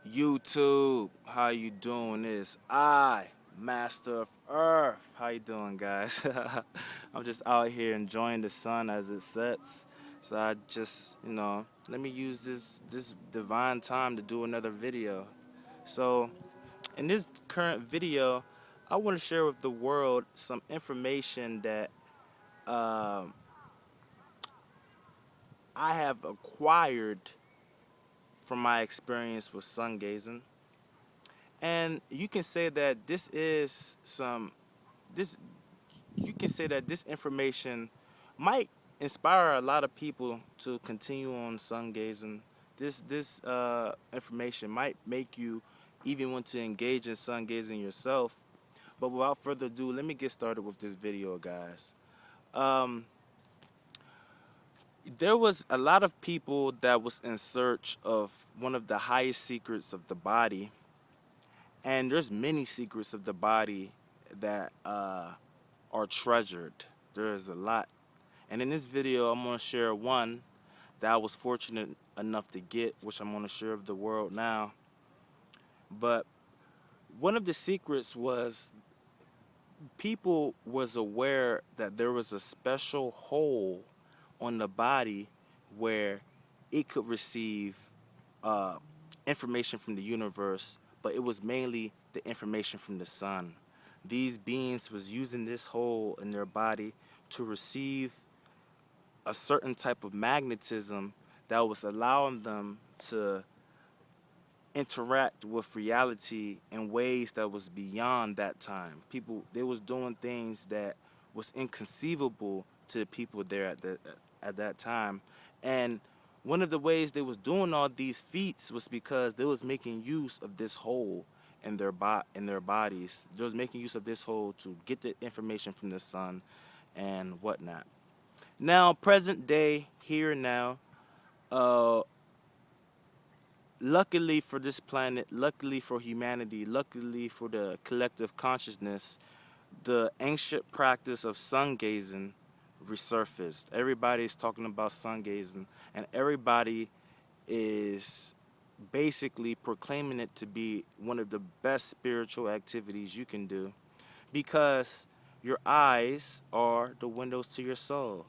YouTube, how you doing? This I, Master of Earth. How you doing, guys? I'm just out here enjoying the sun as it sets. So I just, let me use this divine time to do another video. So in this current video, I want to share with the world some information that um, I have acquired from my experience with sun gazing. And you can say that this you can say that this information might inspire a lot of people to continue on sun gazing. This information might make you even want to engage in sun gazing yourself. But without further ado, let me get started with this video, guys. Um, there was a lot of people that was in search of one of the highest secrets of the body, and there's many secrets of the body that are treasured. There is a lot. And in this video, I'm going to share one that I was fortunate enough to get, which I'm going to share with the world now. But one of the secrets was people was aware that there was a special hole on the body where it could receive uh, information from the universe, but it was mainly the information from the sun. These beings was using this hole in their body to receive a certain type of magnetism that was allowing them to interact with reality in ways that was beyond that time. People, they was doing things that was inconceivable to the people there at that time. And one of the ways they was doing all these feats was because they was making use of this hole in their bodies. They was making use of this hole to get the information from the sun and whatnot. Now, present day, here and now, uh, luckily for this planet, luckily for humanity, luckily for the collective consciousness, the ancient practice of sun gazing resurfaced. Everybody's talking about sun gazing, and everybody is basically proclaiming it to be one of the best spiritual activities you can do, because your eyes are the windows to your soul.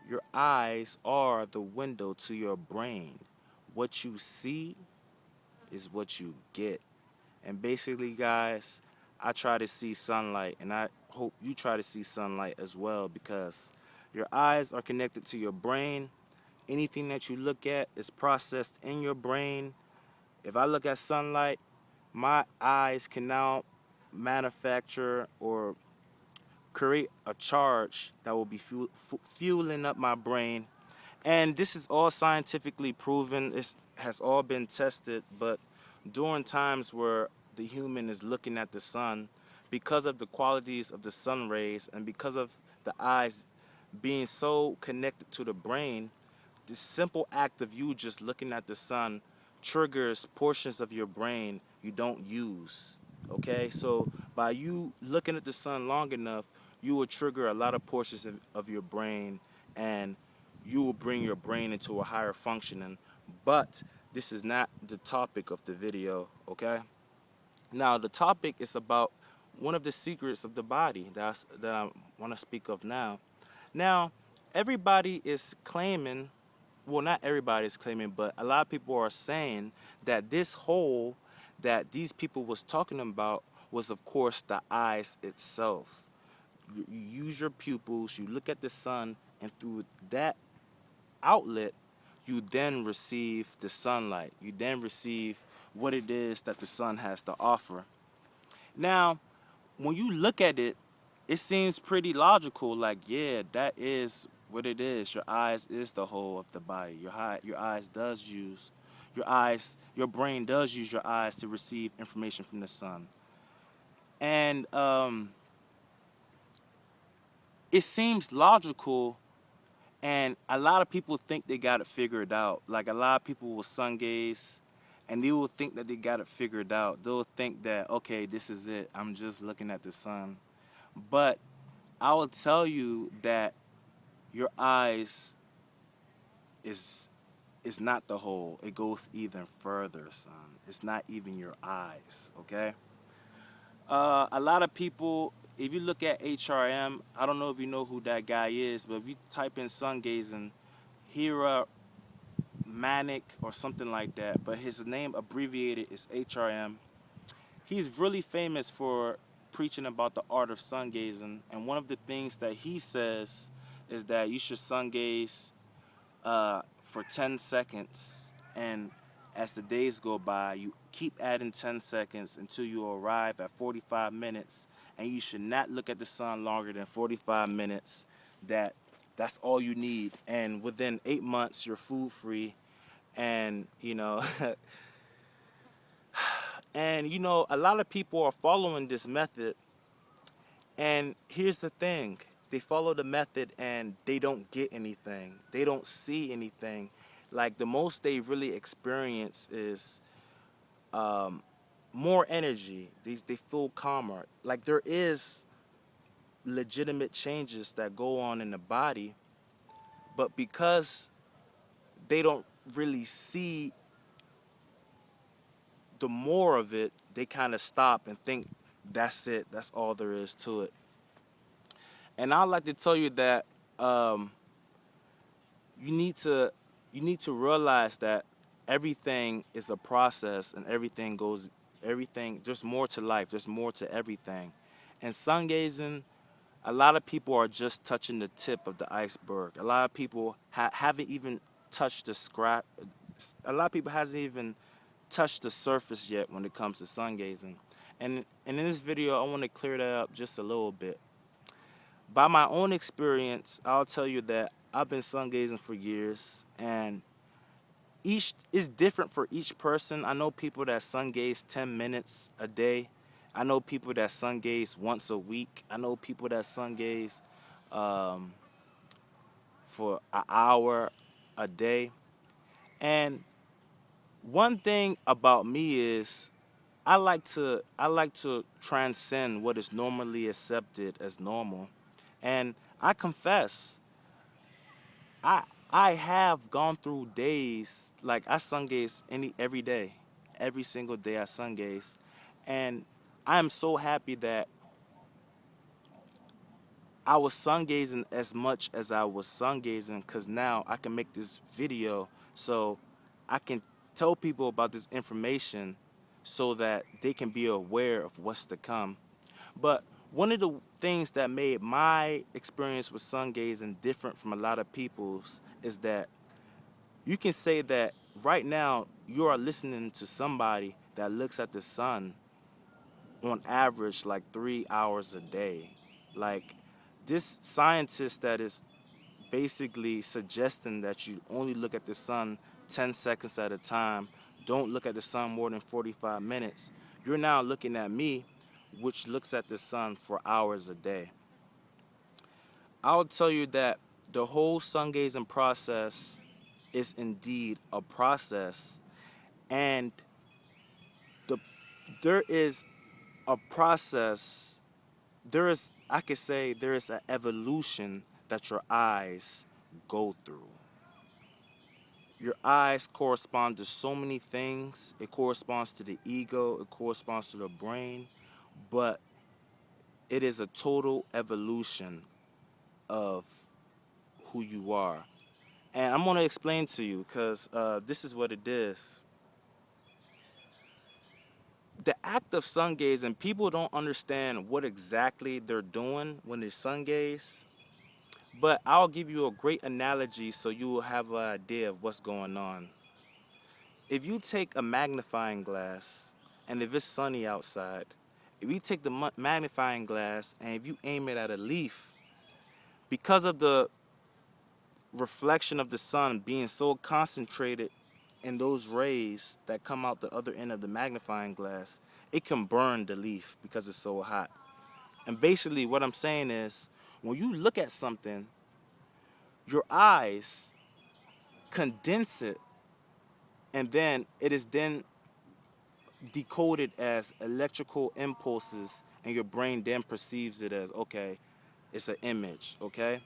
Your eyes are the window to your brain. What you see is what you get. And basically, guys, I try to see sunlight, and I hope you try to see sunlight as well, because your eyes are connected to your brain. Anything that you look at is processed in your brain. If I look at sunlight, my eyes can now manufacture or create a charge that will be fueling up my brain. And this is all scientifically proven. It has all been tested. But during times where the human is looking at the sun, because of the qualities of the sun rays and because of the eyes being so connected to the brain, this simple act of you just looking at the sun triggers portions of your brain you don't use. Okay, so by you looking at the sun long enough, you will trigger a lot of portions of your brain, and you will bring your brain into a higher functioning. But this is not the topic of the video. Okay, now the topic is about one of the secrets of the body that I want to speak of now. Now, everybody is claiming, well, not everybody is claiming, but a lot of people are saying that this hole that these people was talking about was, of course, the eyes itself. You use your pupils, you look at the sun, and through that outlet, you then receive the sunlight. You then receive what it is that the sun has to offer. Now, when you look at it, it seems pretty logical. Like, yeah, that is what it is. Your eyes is the whole of the body. Your eyes does use your brain does use your eyes to receive information from the sun. And it seems logical, and a lot of people think they got it figured out. Like, a lot of people will sun gaze, and they will think that they got it figured out. They'll think that, okay, this is it. I'm just looking at the sun. But I will tell you that your eyes is is not the whole. It goes even further, son. It's not even your eyes, okay? A lot of people, if you look at HRM, I don't know if you know who that guy is, but if you type in sun gazing, Hira Manic or something like that, but his name abbreviated is HRM. He's really famous for preaching about the art of sun gazing, and one of the things that he says is that you should sun gaze for 10 seconds, and as the days go by, you keep adding 10 seconds until you arrive at 45 minutes, and you should not look at the sun longer than 45 minutes. That's all you need, and within 8 months you're food free, and and a lot of people are following this method. And here's the thing, they follow the method and they don't get anything. They don't see anything. Like the most they really experience is more energy. They feel calmer. Like there is legitimate changes that go on in the body, but because they don't really see the more of it, they kind of stop and think that's it. That's all there is to it. And I'd like to tell you that um, you need to realize that everything is a process, and everything, there's more to life, there's more to everything. And sun gazing, a lot of people are just touching the tip of the iceberg. A lot of people haven't even touched the scrap. A lot of people hasn't even touched the surface yet when it comes to sun gazing. And in this video I want to clear that up just a little bit. By my own experience, I'll tell you that I've been sun gazing for years, and each is different for each person. I know people that sun gaze 10 minutes a day. I know people that sun gaze once a week. I know people that sun gaze um, for an hour a day. And one thing about me is I like to transcend what is normally accepted as normal. And I confess, I I have gone through days like I sun gaze every day, every single day I sun gaze, and I am so happy that I was sun gazing as much as I was sun gazing, because now I can make this video so I can tell people about this information so that they can be aware of what's to come. But one of the things that made my experience with sun gazing different from a lot of people's is that you can say that right now you are listening to somebody that looks at the sun on average like 3 hours a day. Like this scientist that is basically suggesting that you only look at the sun 10 seconds at a time, don't look at the sun more than 45 minutes. You're now looking at me, which looks at the sun for hours a day. I'll tell you that the whole sun gazing process is indeed a process, and the there is a process. I could say there is an evolution that your eyes go through. Your eyes correspond to so many things. It corresponds to the ego, it corresponds to the brain, but it is a total evolution of who you are. And I'm going to explain to you because this is what it is. The act of sun gazing, people don't understand what exactly they're doing when they sun gaze. But I'll give you a great analogy so you will have an idea of what's going on. If you take a magnifying glass, and if it's sunny outside, if you take the magnifying glass and if you aim it at a leaf, because of the reflection of the sun being so concentrated in those rays that come out the other end of the magnifying glass, it can burn the leaf because it's so hot. And basically what I'm saying is, when you look at something, your eyes condense it, and then it is then decoded as electrical impulses, and your brain then perceives it as, okay, it's an image, okay?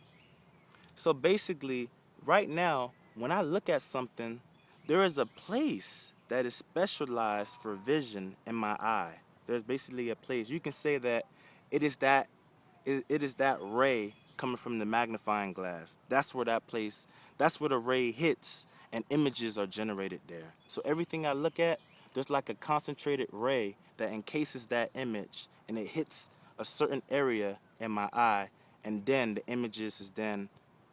So basically, right now, when I look at something, There is a place that is specialized for vision in my eye. There's basically a place. You can say that it is that it is that ray coming from the magnifying glass. That's where that place, that's where the ray hits and images are generated there. So everything I look at, there's like a concentrated ray that encases that image and it hits a certain area in my eye and then the images is then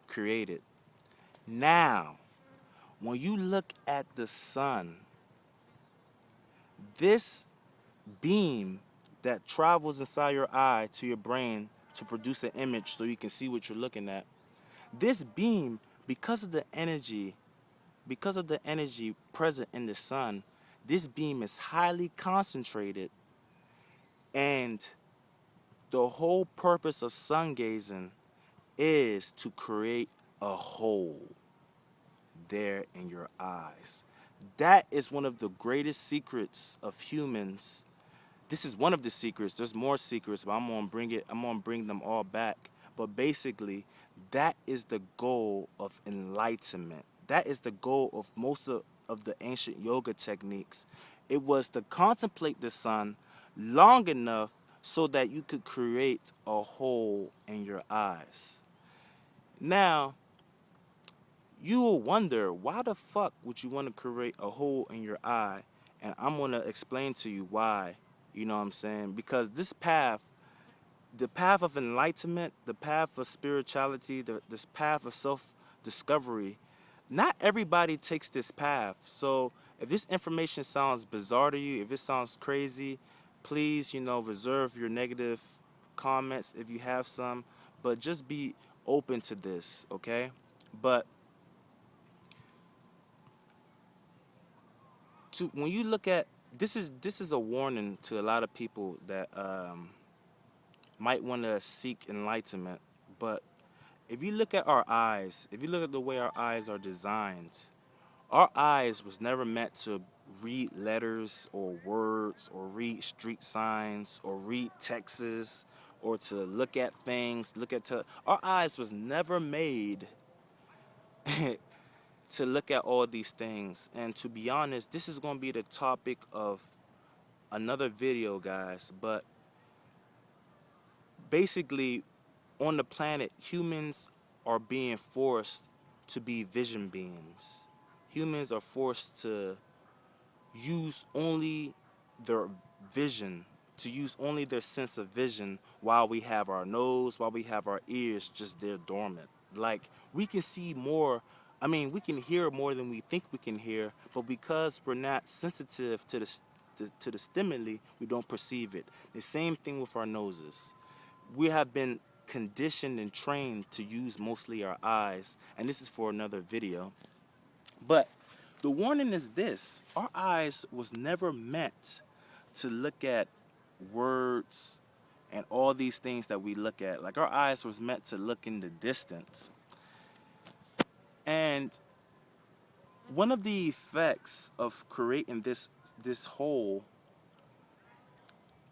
created. Now, when you look at the sun, this beam that travels inside your eye to your brain to produce an image so you can see what you're looking at. This beam, because of the energy present in the sun, this beam is highly concentrated, and the whole purpose of sun gazing is to create a hole there in your eyes. That is one of the greatest secrets of humans. This is one of the secrets. There's more secrets, but I'm gonna bring them all back. But basically, that is the goal of enlightenment. That is the goal of most of the ancient yoga techniques. It was to contemplate the sun long enough so that you could create a hole in your eyes. Now, you will wonder, why the fuck would you want to create a hole in your eye? And I'm going to explain to you why. You know what I'm saying? Because this path, the path of enlightenment, the path of spirituality, this path of self-discovery, not everybody takes this path. So if this information sounds bizarre to you, if it sounds crazy, please, reserve your negative comments if you have some. But just be open to this, okay? But when you look at this is a warning to a lot of people that might want to seek enlightenment. But if you look at our eyes, if you look at the way our eyes are designed, our eyes was never meant to read letters or words or read street signs or read texts or to look at things, our eyes was never made to look at all these things. And to be honest, this is going to be the topic of another video, guys. But basically, on the planet, humans are being forced to be vision beings. Humans are forced to use only their vision, to use only their sense of vision while we have our nose, while we have our ears just there dormant. Like, we can see more, we can hear more than we think we can hear, but because we're not sensitive to the stimuli, we don't perceive it. The same thing with our noses. We have been conditioned and trained to use mostly our eyes, and this is for another video. But the warning is this: our eyes was never meant to look at words and all these things that we look at. Like, our eyes was meant to look in the distance. And one of the effects of creating this whole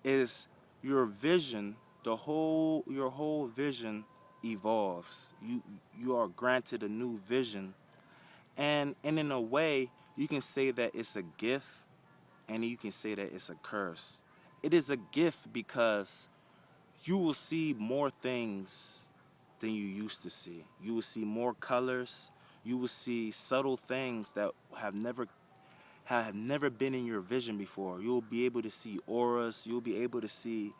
is your vision, your whole vision evolves. You are granted a new vision. And in a way, you can say that it's a gift and you can say that it's a curse. It is a gift because you will see more things than you used to see. You will see more colors. You will see subtle things that have never been in your vision before. You'll be able to see auras. You'll be able to see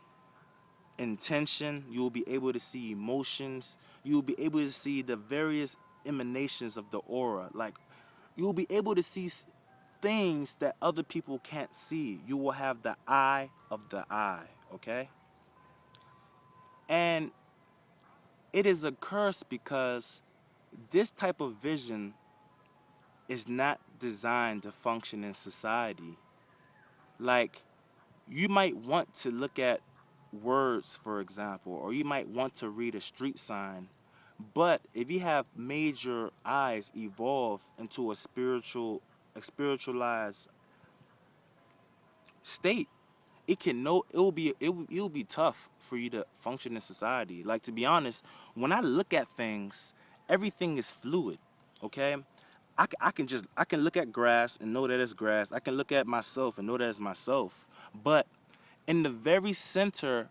intention. You'll be able to see emotions. You'll be able to see the various emanations of the aura. Like, you'll be able to see things that other people can't see. You will have the eye of the eye, okay? And it is a curse because this type of vision is not designed to function in society. Like, you might want to look at words, for example, or you might want to read a street sign, but if you have made your eyes evolve into a spiritualized state, it will be tough for you to function in society. Like, to be honest, when I look at things, everything is fluid, okay? I can look at grass and know that it's grass. I can look at myself and know that it's myself. But in the very center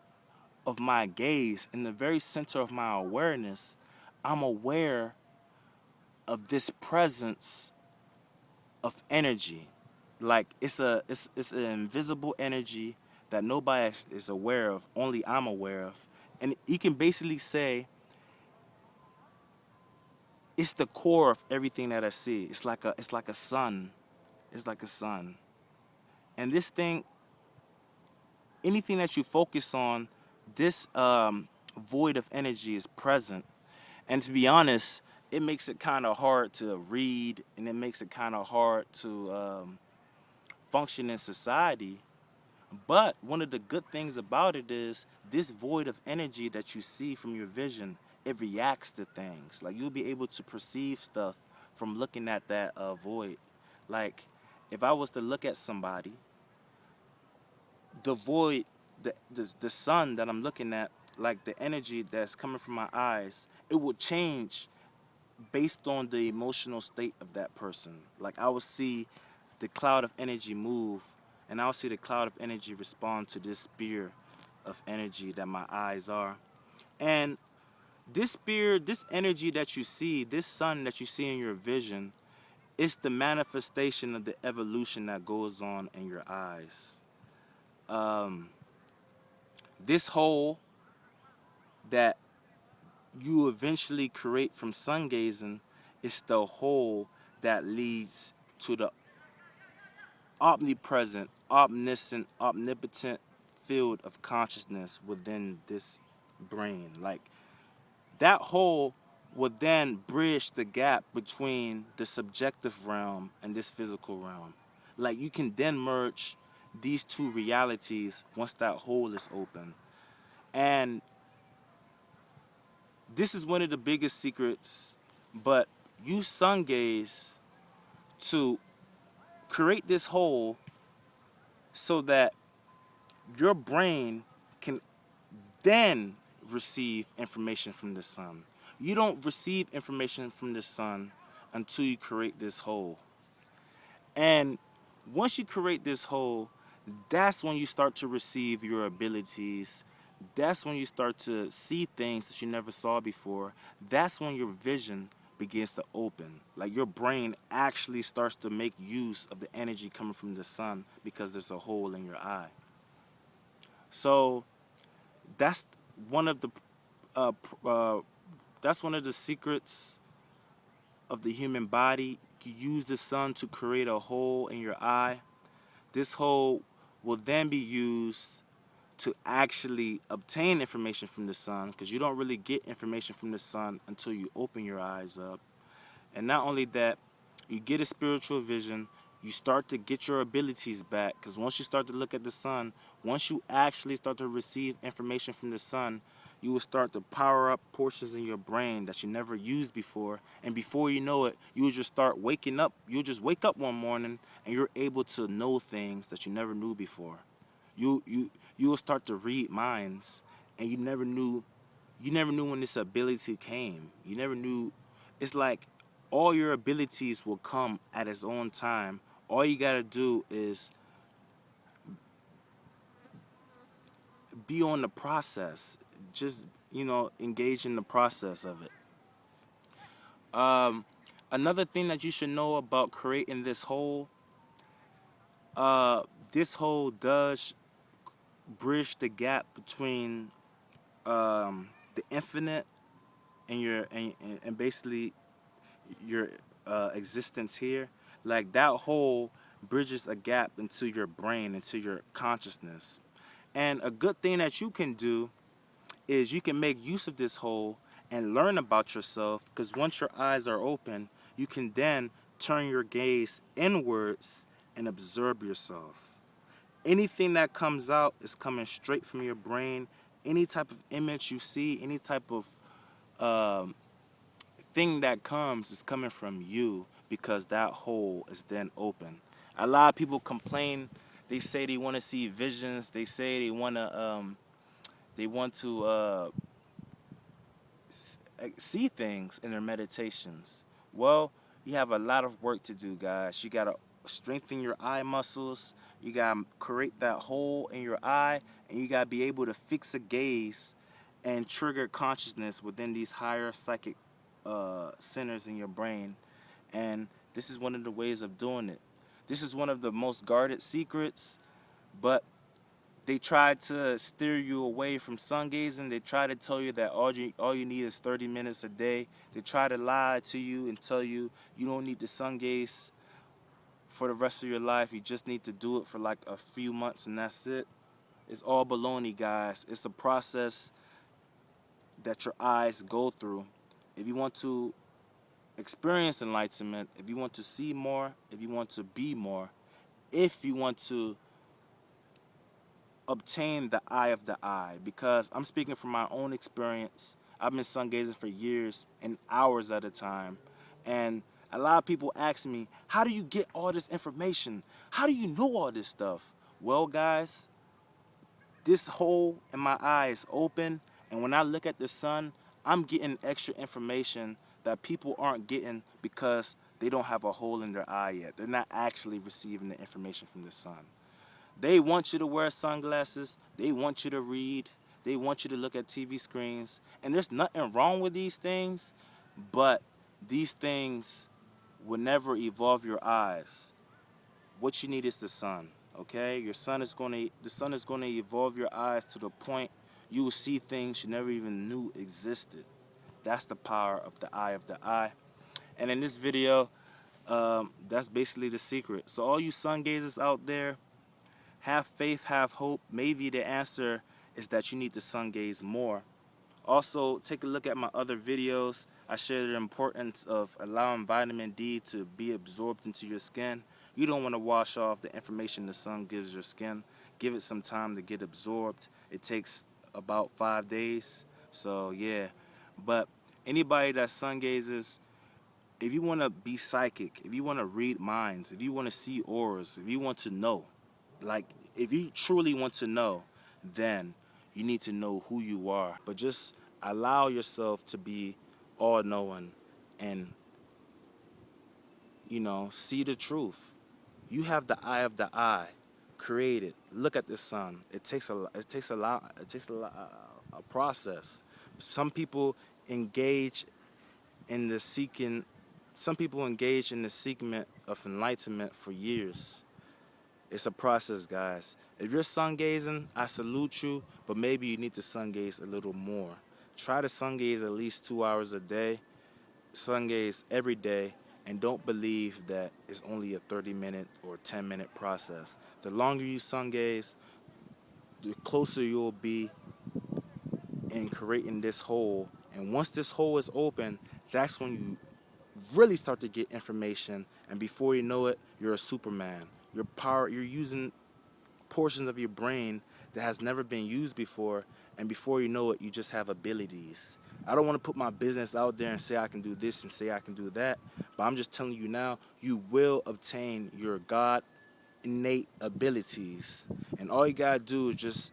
of my gaze, in the very center of my awareness, I'm aware of this presence of energy. Like it's an invisible energy that nobody is aware of, only I'm aware of. And you can basically say it's the core of everything that I see. It's like a sun. It's like a sun. And this thing, anything that you focus on, this void of energy is present. And to be honest, it makes it kind of hard to read, and it makes it kind of hard to function in society. But one of the good things about it is this void of energy that you see from your vision, it reacts to things. Like you'll be able to perceive stuff from looking at that void. Like if I was to look at somebody, the void, the sun that I'm looking at, like the energy that's coming from my eyes, it will change based on the emotional state of that person. Like I will see the cloud of energy move, and I'll see the cloud of energy respond to this spear of energy that my eyes are. And this spear, this energy that you see, this sun that you see in your vision, it's the manifestation of the evolution that goes on in your eyes. Um, this hole that you eventually create from sun gazing is the hole that leads to the omnipresent, omniscient, omnipotent field of consciousness within this brain. Like that hole would then bridge the gap between the subjective realm and this physical realm. Like you can then merge these two realities once that hole is open. And this is one of the biggest secrets, but you sun gaze to create this hole so that your brain can then receive information from the sun. You don't receive information from the sun until you create this hole. And once you create this hole, that's when you start to receive your abilities. That's when you start to see things that you never saw before. That's when your vision begins to open. Like your brain actually starts to make use of the energy coming from the sun because there's a hole in your eye. So that's one of the uh, that's one of the secrets of the human body. You use the sun to create a hole in your eye. This hole will then be used to actually obtain information from the sun, because you don't really get information from the sun until you open your eyes up. And not only that, you get a spiritual vision, you start to get your abilities back, because once you start to look at the sun, once you actually start to receive information from the sun, you will start to power up portions in your brain that you never used before. And before you know it, you will just start waking up. You'll just wake up one morning and you're able to know things that you never knew before. You will start to read minds, and you never knew when this ability came. You never knew. It's like all your abilities will come at its own time. All you gotta do is be on the process. Just engage in the process of it. Um, Another thing that you should know about creating uh, this hole does bridge the gap between the infinite and and basically your existence here. Like that hole bridges a gap into your brain, into your consciousness. And a good thing that you can do is you can make use of this hole and learn about yourself, because once your eyes are open, you can then turn your gaze inwards and observe yourself. Anything that comes out is coming straight from your brain. Any type of image you see, any type of um, thing that comes is coming from you, because that hole is then open. A lot of people complain. They say they want to see visions. They say they want to see things in their meditations. Well, You have a lot of work to do, guys. You gotta strengthen your eye muscles. You gotta create that hole in your eye, and you gotta be able to fix a gaze and trigger consciousness within these higher psychic centers in your brain. And this is one of the ways of doing it. This is one of the most guarded secrets, but they try to steer you away from sun gazing. They try to tell you that all you need is 30 minutes a day. They try to lie to you and tell you you don't need to sun gaze for the rest of your life. You just need to do it for like a few months and that's it. It's all baloney, guys. It's a process that your eyes go through. If you want to experience enlightenment, if you want to see more, if you want to be more, if you want to obtain the eye of the eye, because I'm speaking from my own experience. I've been sun gazing for years and hours at a time, and a lot of people ask me, how do you get all this information? How do you know all this stuff? Well, guys, this hole in my eye is open, and when I look at the sun, I'm getting extra information that people aren't getting because they don't have a hole in their eye yet. They're not actually receiving the information from the sun. They want you to wear sunglasses. They want you to read. They want you to look at TV screens. And there's nothing wrong with these things, but these things will never evolve your eyes. What you need is the sun, okay? The sun is going to evolve your eyes to the point you will see things you never even knew existed. That's the power of the eye of the eye. And in this video, that's basically the secret. So all you sun gazers out there, have faith, have hope. Maybe the answer is that you need to sun gaze more. Also, take a look at my other videos. I share the importance of allowing vitamin D to be absorbed into your skin. You don't want to wash off the information the sun gives your skin. Give it some time to get absorbed. It takes about 5 days. So yeah, but anybody that sun gazes, if you want to be psychic, if you want to read minds, if you want to see auras, if you want to know, like, if you truly want to know, then you need to know who you are. But just allow yourself to be all-knowing and, see the truth. You have the eye of the eye. Create it. Look at the sun. A process. Some people engage in the seeking. Some people engage in the seeking of enlightenment for years. It's a process, guys. If you're sun gazing, I salute you, but maybe you need to sun gaze a little more. Try to sun gaze at least 2 hours a day. Sun gaze every day, and don't believe that it's only a 30-minute or 10-minute process. The longer you sun gaze, the closer you'll be in creating this hole. And once this hole is open, that's when you really start to get information, and before you know it, you're a Superman. You're using portions of your brain that has never been used before, and before you know it, you just have abilities. I don't want to put my business out there and say I can do this and say I can do that, but I'm just telling you now, you will obtain your God innate abilities, and all you gotta do is just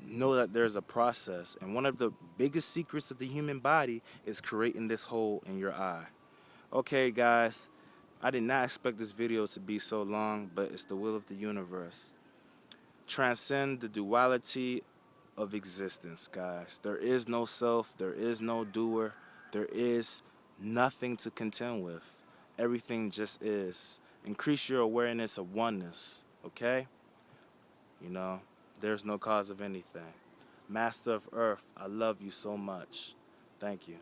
know that there's a process. And one of the biggest secrets of the human body is creating this hole in your eye. Okay, guys, I did not expect this video to be so long, but it's the will of the universe. Transcend the duality of existence, guys. There is no self, there is no doer, there is nothing to contend with. Everything just is. Increase your awareness of oneness, okay? There's no cause of anything. Master of Earth, I love you so much. Thank you.